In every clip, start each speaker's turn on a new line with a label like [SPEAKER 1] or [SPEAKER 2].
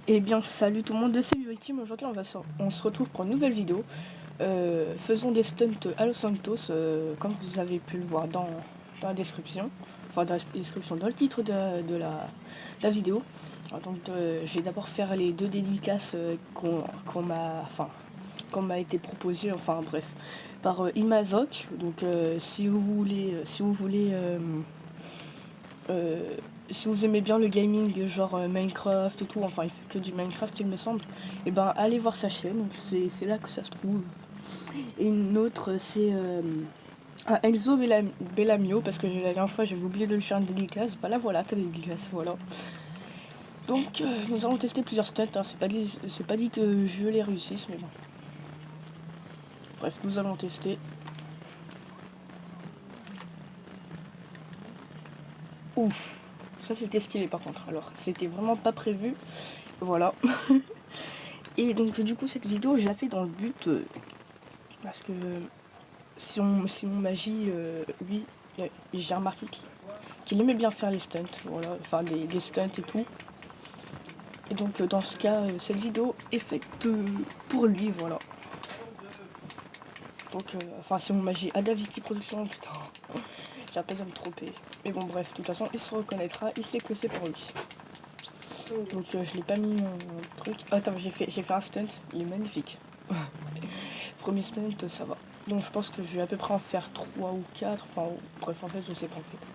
[SPEAKER 1] Eh bien, salut tout le monde, c'est Ultime. Aujourd'hui, on se retrouve pour une nouvelle vidéo. Faisons des stunts à Los Santos, comme vous avez pu le voir dans la description. Enfin, dans la description, dans le titre de la vidéo. Alors, donc, je vais d'abord faire les deux dédicaces qu'on m'a été proposées, enfin bref, par Imazok. Donc, si vous voulez, si vous aimez bien le gaming genre Minecraft et tout, enfin il fait que du Minecraft il me semble, et ben allez voir sa chaîne, c'est là que ça se trouve. Et une autre c'est Enzo Bellamio, parce que la dernière fois j'avais oublié de lui faire une dédicace, bah là voilà, ta dédicace, voilà. Donc nous allons tester plusieurs stunts, hein. C'est pas dit que je les réussisse, mais bon. Bref, nous allons tester. Ouf, ça c'était stylé par contre, alors c'était vraiment pas prévu, voilà. Et donc du coup cette vidéo je la fais dans le but, parce que si mon magie, lui, j'ai remarqué qu'il aimait bien faire les stunts, voilà, enfin des stunts et tout. Et donc dans ce cas, cette vidéo est faite pour lui, voilà. Donc, enfin c'est mon magie Adaviti Production, putain, j'ai pas dû me tromper. Mais bon bref, de toute façon il se reconnaîtra, il sait que c'est pour lui. Donc je l'ai pas mis mon truc. Attends, j'ai fait un stunt, il est magnifique. Premier stunt, ça va. Donc je pense que je vais à peu près en faire 3 ou 4, enfin bref en fait je sais pas en fait.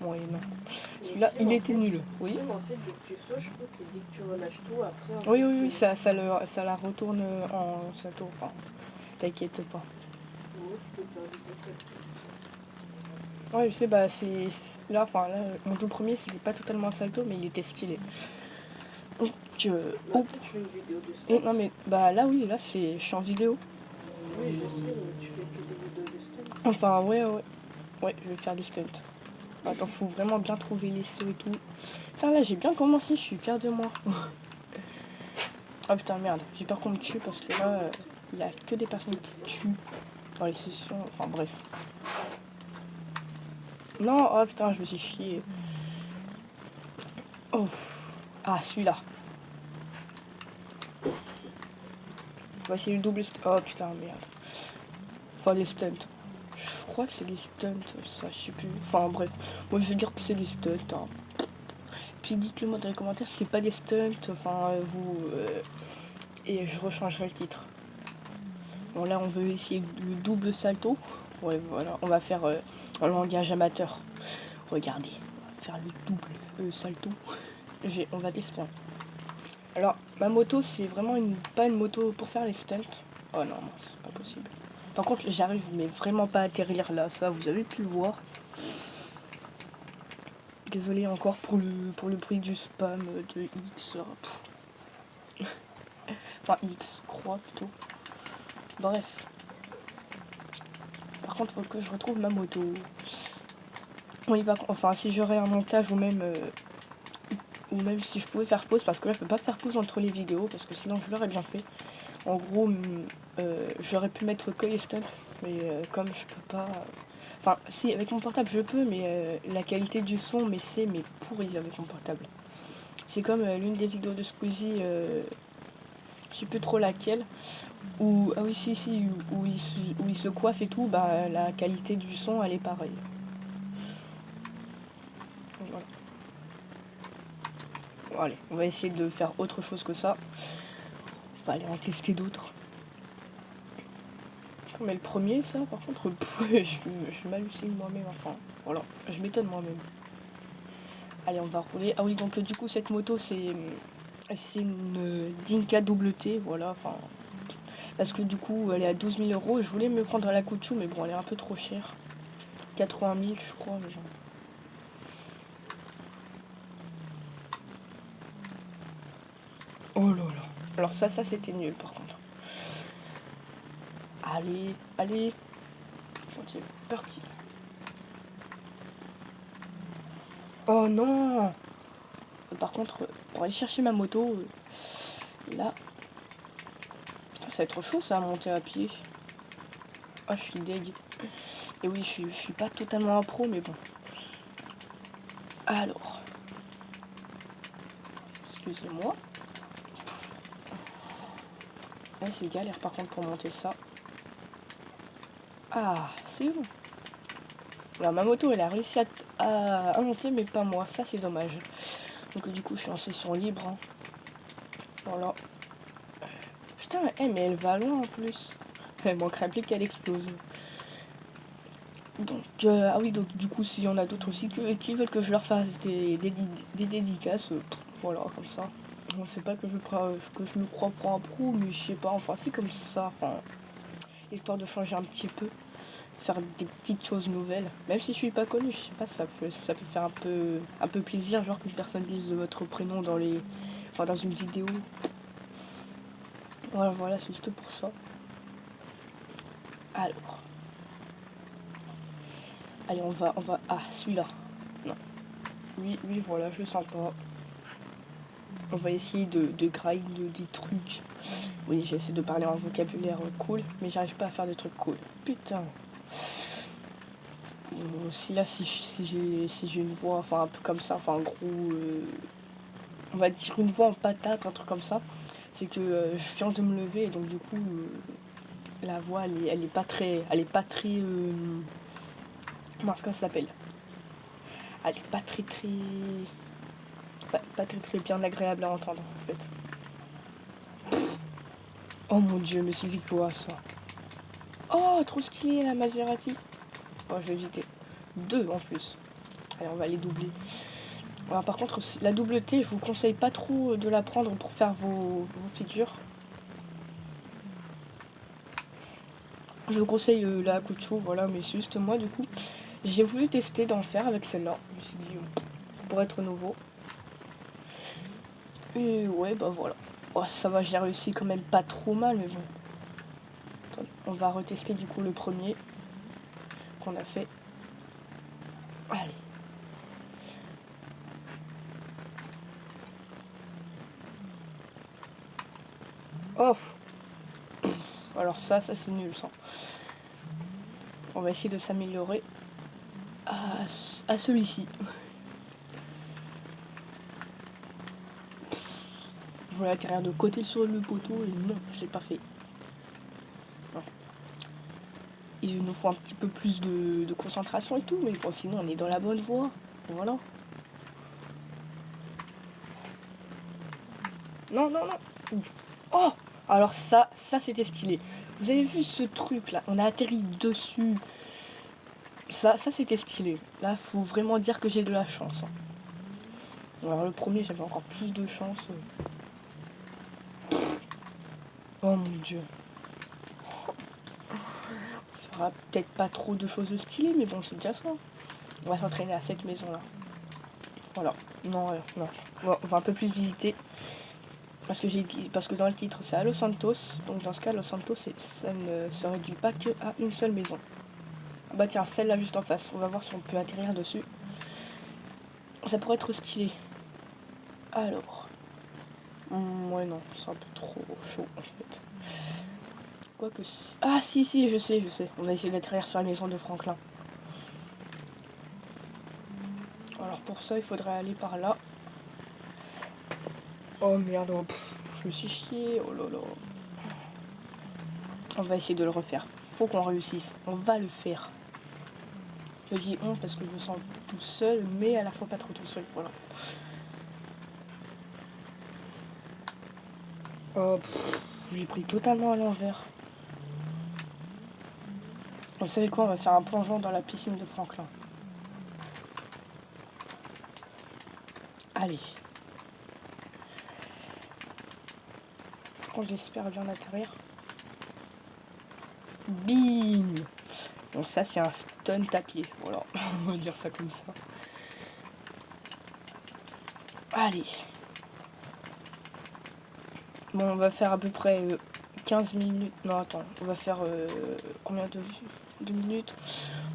[SPEAKER 1] Bon et non. Celui-là il était nul. Oui.
[SPEAKER 2] En fait, dès que tu sautes, je crois que dès que tu relâches tout, après.
[SPEAKER 1] Oui, ça la retourne en salto. Enfin, t'inquiète pas. Ouais, je sais, bah c'est. Là, enfin, là, mon tout premier c'était pas totalement un salto, mais il était stylé. Donc,
[SPEAKER 2] oh. Tu fais une vidéo de stunt.
[SPEAKER 1] Et non, mais bah là, oui, là, je suis en vidéo.
[SPEAKER 2] Oui, je sais, mais tu fais que des vidéos de stunt.
[SPEAKER 1] Enfin, ouais, je vais faire des stunts. Attends, faut vraiment bien trouver les sauts et tout. Putain, là, j'ai bien commencé, je suis fier de moi. Oh putain, merde, j'ai peur qu'on me tue parce que là, il y a que des personnes qui tuent dans les sessions. Enfin, bref. Non, oh putain, je me suis chié. Oh. Ah, celui-là. Voici le double stunt. Oh putain, merde. Enfin, les stunts. Je crois que c'est les stunts, ça, je sais plus. Enfin, bref. Moi, je veux dire que c'est les stunts. Hein. Puis dites-le moi dans les commentaires si c'est pas des stunts. Enfin, et je rechangerai le titre. Bon, là, on veut essayer le double salto. Ouais, voilà. On va faire un langage amateur. Regardez. On va faire le double salto. On va tester. Alors, ma moto, c'est vraiment pas une moto pour faire les stunts. Oh non, c'est pas possible. Par contre, j'arrive mais vraiment pas à atterrir là. Ça, vous avez pu le voir. Désolé encore pour le bruit du spam de X. Enfin, X, croix plutôt. Bref. Par contre, faut que je retrouve ma moto. On y va. Enfin, si j'aurais un montage ou même si je pouvais faire pause, parce que là, je peux pas faire pause entre les vidéos, parce que sinon, je l'aurais bien fait. En gros, j'aurais pu mettre que les stunts, mais comme je peux pas. Enfin, si, avec mon portable, je peux, mais la qualité du son, mais pourri avec mon portable. C'est comme l'une des vidéos de Squeezie, je sais plus trop laquelle, où, ah oui, si, où il se coiffe et tout, bah la qualité du son, elle est pareille. Voilà. Bon, allez, on va essayer de faire autre chose que ça. On va aller en tester d'autres. Mais le premier, ça, par contre, je m'hallucine moi-même, enfin, voilà, je m'étonne moi-même. Allez, on va rouler. Ah oui, donc du coup, cette moto, c'est une Dinka WT, voilà, enfin, parce que du coup, elle est à 12 000 euros. Je voulais me prendre à la Couture, mais bon, elle est un peu trop chère. 80 000, je crois, mais genre. Oh là là. Alors ça c'était nul, par contre. Allez. Ok, parti. Oh non. Par contre, pour aller chercher ma moto, là... Putain, ça va être chaud, ça, à monter à pied. Ah, je suis deg. Et oui, je suis pas totalement un pro, mais bon. Alors. Excusez-moi. Ouais, c'est galère par contre pour monter ça. Ah, c'est bon. Alors ma moto elle a réussi à monter mais pas moi, ça c'est dommage. Donc du coup je suis en session libre. Hein. Voilà. Putain, mais elle va loin en plus. Elle manquerait plus qu'elle explose. Donc, ah oui, donc du coup s'il y en a d'autres aussi qui veulent que je leur fasse des dédicaces, voilà, comme ça. Bon, c'est pas que je me crois pour un pro, mais je sais pas, enfin c'est comme ça, enfin, histoire de changer un petit peu. Faire des petites choses nouvelles, même si je suis pas connue, je sais pas, ça peut faire un peu plaisir, genre qu'une personne dise votre prénom dans dans une vidéo. Voilà, c'est juste pour ça. Alors, allez, ah, celui-là, non, lui, voilà, je le sens pas. On va essayer de grind des trucs. Oui, j'essaie de parler en vocabulaire cool, mais j'arrive pas à faire des trucs cool. Putain. Si là, si j'ai une voix, enfin un peu comme ça, enfin en gros, on va dire une voix en patate, un truc comme ça, c'est que je viens de me lever et donc du coup, la voix, elle est pas très, comment est-ce que ça s'appelle? Elle est pas pas très bien agréable à entendre en fait. Oh mon dieu, mais c'est quoi ça? Oh, trop stylé la Maserati. Oh, je vais éviter. Deux en plus. Allez, on va les doubler. Alors, par contre, la double T, je vous conseille pas trop de la prendre pour faire vos figures. Je vous conseille la Kucho, voilà, mais c'est juste moi, du coup, j'ai voulu tester d'en faire avec celle-là. Je me suis dit, pour être nouveau. Et ouais, bah voilà. Oh, ça va, j'ai réussi quand même pas trop mal, mais bon. Attendez, on va retester du coup le premier qu'on a fait. Allez. Oh, alors ça c'est nul ça. On va essayer de s'améliorer à celui-ci. Je voulais atterrir de côté sur le poteau et non, je l'ai pas fait. Non. Il nous faut un petit peu plus de concentration et tout, mais bon, sinon on est dans la bonne voie. Voilà. Non, non, non. Ouf. Oh, alors ça c'était stylé. Vous avez vu ce truc là? On a atterri dessus. Ça c'était stylé. Là, faut vraiment dire que j'ai de la chance. Hein. Alors le premier, j'avais encore plus de chance. Oh mon dieu. On fera peut-être pas trop de choses stylées, mais bon, c'est déjà ça. On va s'entraîner à cette maison là. Voilà. Non, non. On va un peu plus visiter. Parce que dans le titre c'est à Los Santos. Donc dans ce cas, Los Santos, ça ne se réduit pas que à une seule maison. Bah tiens, celle-là juste en face. On va voir si on peut atterrir dessus. Ça pourrait être stylé. Alors. Ouais, non, c'est un peu trop chaud en fait. Quoique. Ah, si, je sais. On va essayer d'atterrir sur la maison de Franklin. Alors pour ça, il faudrait aller par là. Oh merde, oh, je me suis chié. Oh là là. On va essayer de le refaire. Faut qu'on réussisse. On va le faire. Je dis on parce que je me sens tout seul, mais à la fois pas trop tout seul. Voilà. Oh, j'ai pris totalement à l'envers. Vous savez quoi, on va faire un plongeon dans la piscine de Franklin. Allez. Quand j'espère bien atterrir. Bing. Donc ça c'est un stunt à pied. Voilà, on va dire ça comme ça. Allez. Bon, on va faire à peu près 15 minutes. Non, attends, on va faire combien de minutes?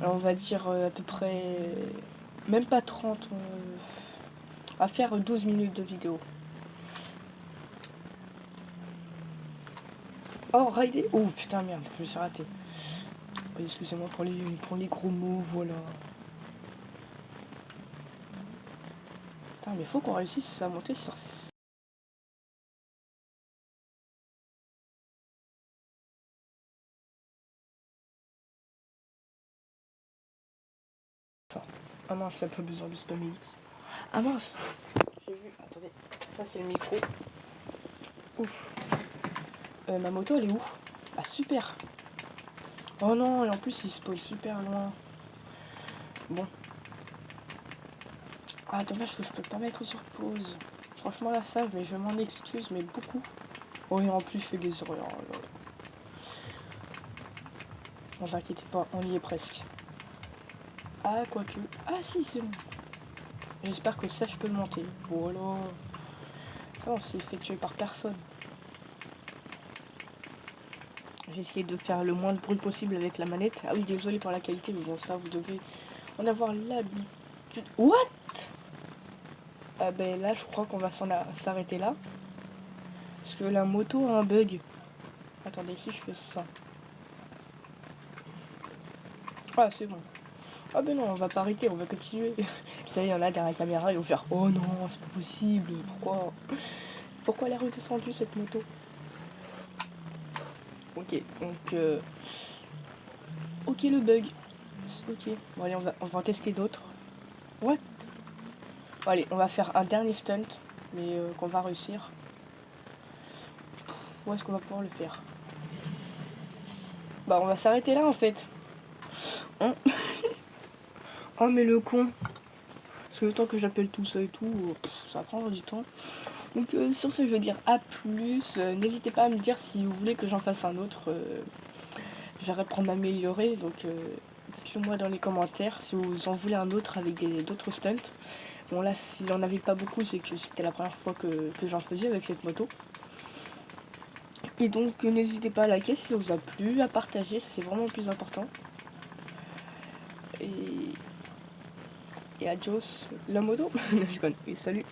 [SPEAKER 1] Alors, on va dire à peu près, même pas 30. On va faire 12 minutes de vidéo. Oh, rider. Oh, putain, merde, je me suis raté. Oh, excusez-moi pour les gros mots, voilà. Putain, mais faut qu'on réussisse à monter sur Ah mince, il a pas besoin de spammer X. Ah mince. J'ai vu, attendez, ça c'est le micro. Ouf. Ma moto elle est où? Ah super. Oh non, et en plus il spawn super loin. Bon. Ah dommage que je peux pas mettre sur pause. Franchement là ça, mais je m'en excuse, mais beaucoup. Oh et en plus je fais des erreurs. Ne vous inquiétez pas, on y est presque. Ah quoique. Ah si c'est bon. J'espère que ça je peux le monter. Voilà. Oh, on s'est fait tuer par personne. J'ai essayé de faire le moins de bruit possible avec la manette. Ah oui, désolé pour la qualité, mais bon, ça, vous devez en avoir l'habitude. What? Ah ben là, je crois qu'on va s'arrêter là. Parce que la moto a un bug. Attendez, si je fais ça. Ah, c'est bon. Ah ben non, on va pas arrêter, on va continuer. Ça y est, il y en a derrière la caméra, ils vont faire oh non, c'est pas possible. Pourquoi elle est redescendue cette moto? Ok, donc ok le bug. Ok, bon allez, on va en tester d'autres. What? Bon, allez, on va faire un dernier stunt, mais qu'on va réussir. Où est-ce qu'on va pouvoir le faire? Bah on va s'arrêter là en fait. Hein? Oh mais le con. Parce que le temps que j'appelle tout ça et tout, ça va prendre du temps. Donc sur ce je veux dire à plus. N'hésitez pas à me dire si vous voulez que j'en fasse un autre. J'arrête pour m'améliorer, donc dites-le moi dans les commentaires si vous en voulez un autre avec d'autres stunts. Bon là s'il n'y en avait pas beaucoup c'est que c'était la première fois que j'en faisais avec cette moto. Et donc n'hésitez pas à liker si ça vous a plu, à partager, c'est vraiment le plus important. Et adios la moto. Je connais. Et salut.